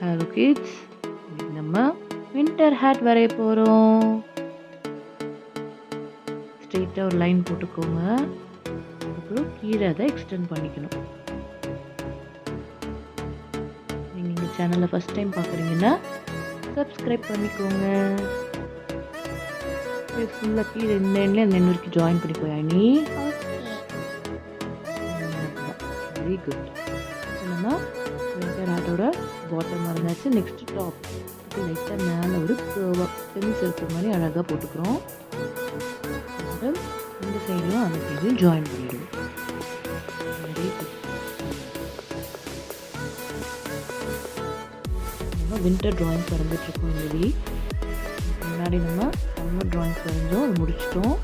Hello kids, இன்னைக்கு நம்ம winter had வரைய போகிறோம். ஸ்ட்ரெயிட்டாக ஒரு லைன் போட்டுக்கோங்க. அப்புறம் கீழே அதை எக்ஸ்டெண்ட் பண்ணிக்கணும். நீங்கள் எங்கள் சேனலை ஃபஸ்ட் டைம் பார்க்குறீங்கன்னா சப்ஸ்கிரைப் பண்ணிக்கோங்க. ஃபுல்லாக கீழே இந்த எண்ணில் அந்த எண் வரைக்கும் ஜாயின் பண்ணிக்கோயா நீ. Very good. நம்ம வின்டர் ஹேட்டோட பாட்டம் வரைஞ்சாச்சு. நெக்ஸ்ட் டாப் லைட்டாக மேலே ஒரு பென்ஸ் இருக்கிற மாதிரி அழகாக போட்டுக்கிறோம். அப்புறம் இந்த சைடும் அந்த சைடும் ஜாயின் பண்ணிடுவோம். Very good. நம்ம வின்டர் ட்ராயிங்ஸ் வரைஞ்சிட்ருக்கோம். இந்த வீக் முன்னாடி நம்ம சம்மர் ட்ராயிங்ஸ் வரைஞ்சோம், அது முடிச்சிட்டோம்.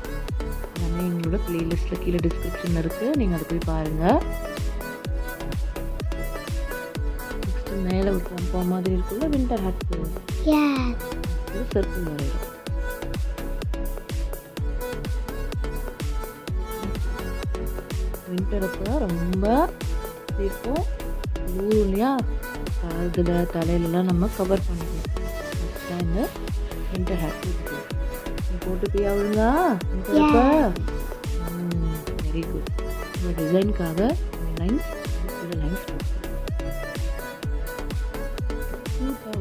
எல்லாமே எங்களோட பிளேலிஸ்ட்டில் கீழே டிஸ்கிரிப்ஷனில் இருக்குது, நீங்கள் அதை போய் பாருங்கள். மேலே ஒரு பம்பா மாதிரி இருக்குல்ல வின்டர் ஹேட், ஒரு சர்க்கிள் வரையும். வின்டர் அப்போ ரொம்ப இருக்கும் இல்லையா, அதில் தலையிலலாம் நம்ம கவர் பண்ணிக்கலாம். ஃபஸ்ட்டாக இந்த வின்டர் ஹேட் போட்டுப்பியா ஒழுங்கா? Very good. இந்த டிசைனுக்காக லைன்ஸ் லைன்ஸ்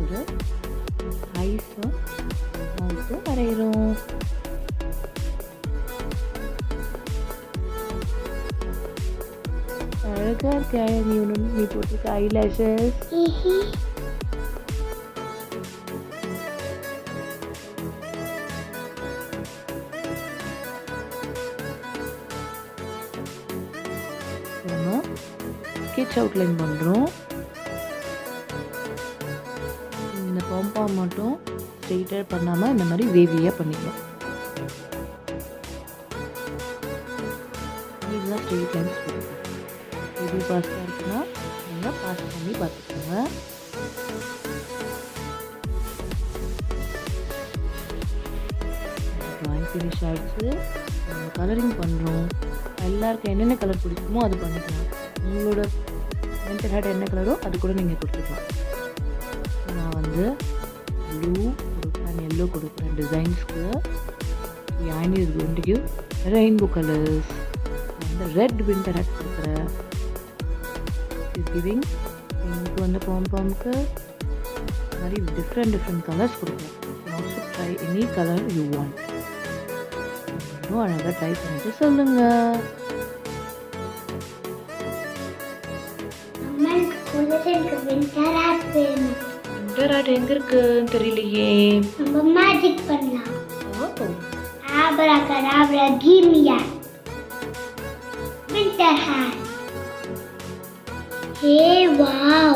ஒரு ஐஸும் மவுத்தும் வரைகிறோம். அழகா இருக்கா நீ போட்டிருக்க ஐலாஷஸ். நம்ம ஸ்கெட்ச் அவுட்லைன் பண்ணுறோம். இந்த பம்பா மட்டும் ஸ்ட்ரெயிட்டாக பண்ணாமல் இந்த மாதிரி வேவியாக பண்ணிக்கலாம். இதுதான் ஸ்ட்ரெயிட் லைன்ஸ் போட்டுக்கலாம். இது ஃபாஸ்ட்டாக இருக்குன்னா நீங்கள் பாஸ் பண்ணி பார்த்துக்கோங்க. ட்ராயிங் ஃபினிஷ் ஆகிடுச்சு. கலரிங் பண்ணுறோம். எல்லாருக்கும் என்னென்ன கலர் பிடிக்குமோ அது பண்ணிக்கலாம். உங்களோட வின்டர் ஹேட் என்ன கலரோ அது கூட நீங்கள் கொடுத்துக்கலாம். நான் வந்து ப்ளூ கொடுக்குறேன், எல்லோ கொடுக்குறேன் டிசைன்ஸ்க்கு. யானி is going to give rainbow colours. அந்த ரெட் வின்டர் ஹேட் கொடுக்குறேன். இஸ் கிவிங் எனக்கு வந்து பாம்பாம்க்கு மாதிரி டிஃப்ரெண்ட் கலர்ஸ் கொடுக்குறேன். Also try any colour you want. இன்னும் அழகாக ட்ரை பண்ணிட்டு சொல்லுங்கள். வின்டர் ஹேட் எங்க இருக்குன்னு தெரியலையே. நம்ம மேஜிக் பண்ணலாம். Abracadabra give me a winter hat. Hey wow.